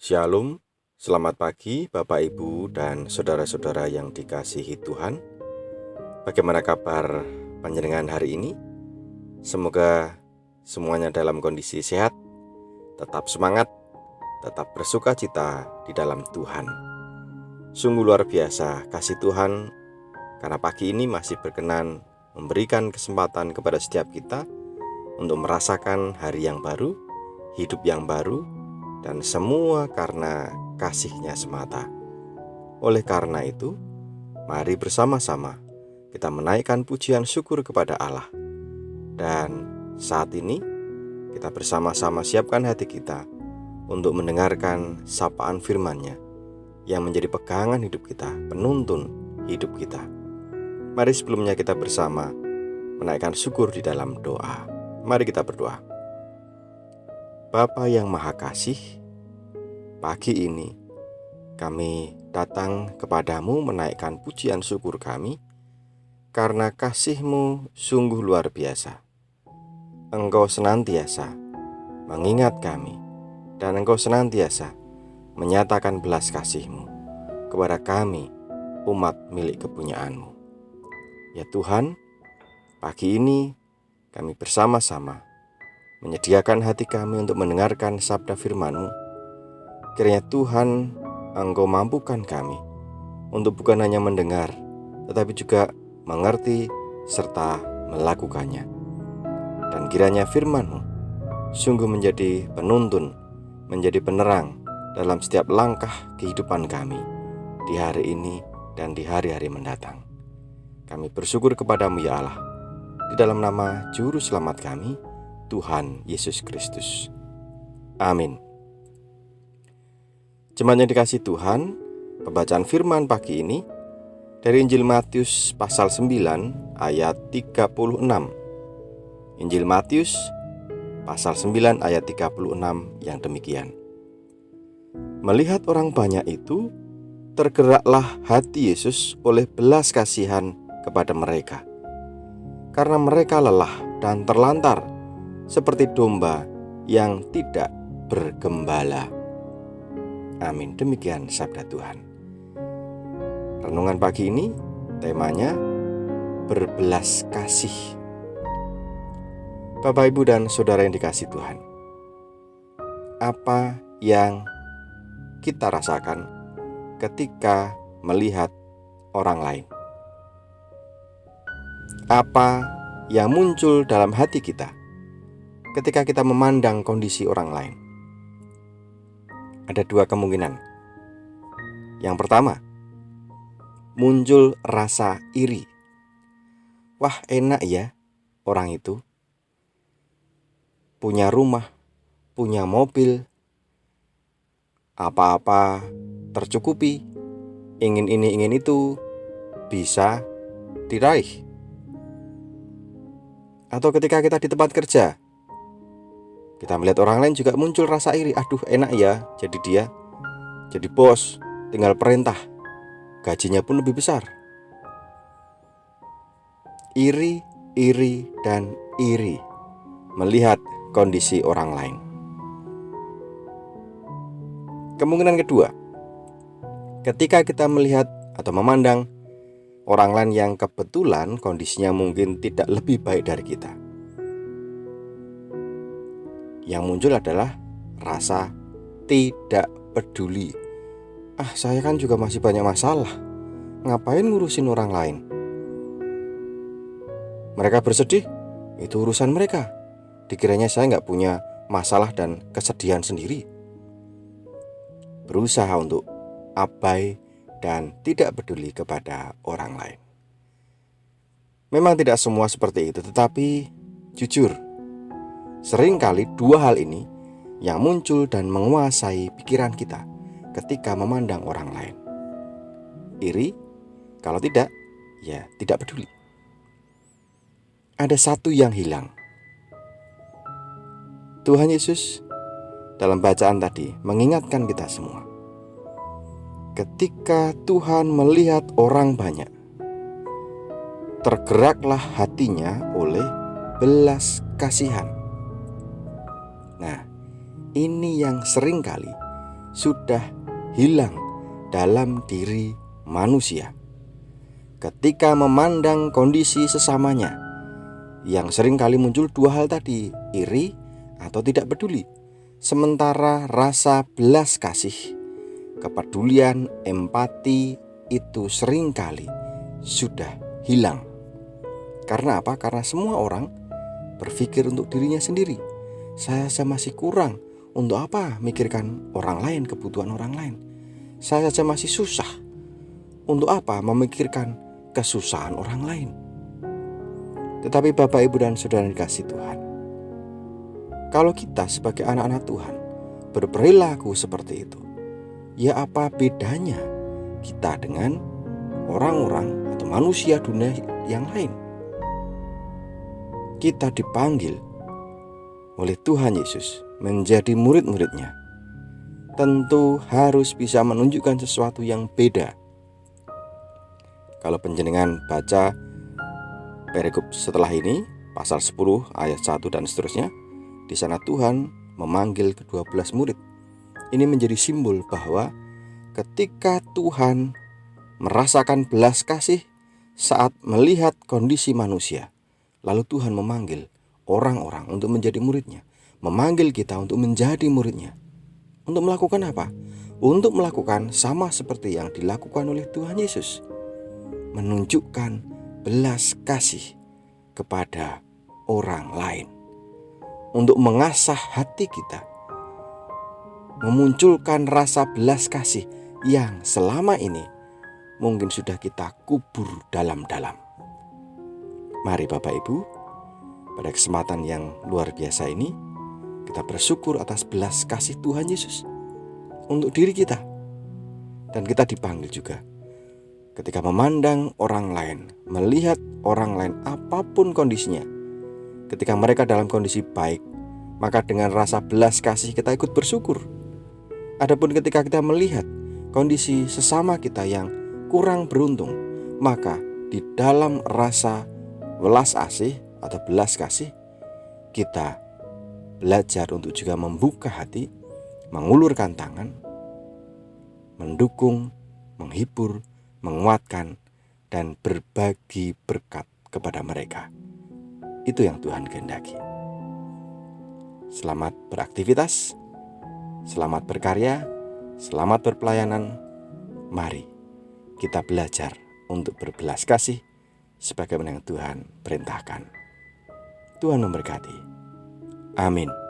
Shalom, selamat pagi Bapak Ibu dan saudara-saudara yang dikasihi Tuhan. Bagaimana kabar panjenengan hari ini? Semoga semuanya dalam kondisi sehat, tetap semangat, tetap bersuka cita di dalam Tuhan. Sungguh luar biasa kasih Tuhan, karena pagi ini masih berkenan memberikan kesempatan kepada setiap kita untuk merasakan hari yang baru, hidup yang baru, dan semua karena kasih-Nya semata. Oleh karena itu, mari bersama-sama kita menaikkan pujian syukur kepada Allah. Dan saat ini, kita bersama-sama siapkan hati kita untuk mendengarkan sapaan firman-Nya yang menjadi pegangan hidup kita, penuntun hidup kita. Mari sebelumnya kita bersama menaikkan syukur di dalam doa. Mari kita berdoa. Bapa yang Maha Kasih, pagi ini kami datang kepadamu menaikkan pujian syukur kami karena kasih-Mu sungguh luar biasa. Engkau senantiasa mengingat kami dan Engkau senantiasa menyatakan belas kasih-Mu kepada kami, umat milik kepunyaan-Mu. Ya Tuhan, pagi ini kami bersama-sama menyediakan hati kami untuk mendengarkan sabda firman-Mu. Kiranya Tuhan, Engkau mampukan kami untuk bukan hanya mendengar, tetapi juga mengerti serta melakukannya. Dan kiranya firman-Mu sungguh menjadi penuntun, menjadi penerang dalam setiap langkah kehidupan kami di hari ini dan di hari-hari mendatang. Kami bersyukur kepada-Mu ya Allah, di dalam nama Juru Selamat kami, Tuhan Yesus Kristus. Amin. Jemaat yang dikasihi Tuhan, pembacaan firman pagi ini dari Injil Matius pasal 9 ayat 36. Injil Matius pasal 9 ayat 36 yang demikian. Melihat orang banyak itu, tergeraklah hati Yesus oleh belas kasihan kepada mereka, karena mereka lelah dan terlantar seperti domba yang tidak bergembala. Amin. Demikian sabda Tuhan. Renungan pagi ini temanya berbelas kasih. Bapak, Ibu, dan saudara yang dikasihi Tuhan, apa yang kita rasakan ketika melihat orang lain? Apa yang muncul dalam hati kita ketika kita memandang kondisi orang lain? Ada dua kemungkinan. Yang pertama, muncul rasa iri. Wah, enak ya orang itu, punya rumah, punya mobil, apa-apa tercukupi, ingin ini ingin itu bisa diraih. Atau ketika kita di tempat kerja, kita melihat orang lain juga muncul rasa iri. Aduh, enak ya jadi dia, jadi bos, tinggal perintah, gajinya pun lebih besar. Iri, dan iri melihat kondisi orang lain. Kemungkinan kedua, ketika kita melihat atau memandang orang lain yang kebetulan kondisinya mungkin tidak lebih baik dari kita, yang muncul adalah rasa tidak peduli. Saya kan juga masih banyak masalah, ngapain ngurusin orang lain? Mereka bersedih, itu urusan mereka. Dikiranya saya gak punya masalah dan kesedihan sendiri. Berusaha untuk abai dan tidak peduli kepada orang lain. Memang tidak semua seperti itu, tetapi jujur, seringkali dua hal ini yang muncul dan menguasai pikiran kita ketika memandang orang lain. Iri, kalau tidak, ya tidak peduli. Ada satu yang hilang. Tuhan Yesus dalam bacaan tadi mengingatkan kita semua. Ketika Tuhan melihat orang banyak, tergeraklah hatinya oleh belas kasihan. Nah, ini yang seringkali sudah hilang dalam diri manusia. Ketika memandang kondisi sesamanya, yang sering kali muncul dua hal tadi, iri atau tidak peduli. Sementara rasa belas kasih, kepedulian, empati itu seringkali sudah hilang. Karena apa? Karena semua orang berpikir untuk dirinya sendiri. Saya masih kurang, untuk apa mikirkan orang lain, kebutuhan orang lain. Saya saja masih susah, untuk apa memikirkan kesusahan orang lain. Tetapi Bapak, Ibu, dan Saudara dikasih Tuhan, kalau kita sebagai anak-anak Tuhan berperilaku seperti itu, ya apa bedanya kita dengan orang-orang atau manusia dunia yang lain? Kita dipanggil oleh Tuhan Yesus menjadi murid-muridnya. Tentu harus bisa menunjukkan sesuatu yang beda. Kalau penjenengan baca perikop setelah ini, pasal 10 ayat 1 dan seterusnya, di sana Tuhan memanggil ke-12 murid. Ini menjadi simbol bahwa ketika Tuhan merasakan belas kasih saat melihat kondisi manusia, lalu Tuhan memanggil orang-orang untuk menjadi muridnya, memanggil kita untuk menjadi muridnya. Untuk melakukan apa? Untuk melakukan sama seperti yang dilakukan oleh Tuhan Yesus, menunjukkan belas kasih kepada orang lain, untuk mengasah hati kita, memunculkan rasa belas kasih yang selama ini mungkin sudah kita kubur dalam-dalam. Mari Bapak Ibu, pada kesempatan yang luar biasa ini, kita bersyukur atas belas kasih Tuhan Yesus untuk diri kita. Dan kita dipanggil juga ketika memandang orang lain, melihat orang lain apapun kondisinya, ketika mereka dalam kondisi baik, maka dengan rasa belas kasih kita ikut bersyukur. Adapun ketika kita melihat kondisi sesama kita yang kurang beruntung, maka di dalam rasa welas asih atau belas kasih, kita belajar untuk juga membuka hati, mengulurkan tangan, mendukung, menghibur, menguatkan, dan berbagi berkat kepada mereka. Itu yang Tuhan kehendaki. Selamat beraktivitas, selamat berkarya, selamat berpelayanan. Mari kita belajar untuk berbelas kasih sebagaimana yang Tuhan perintahkan. Tuhan memberkati. Amin.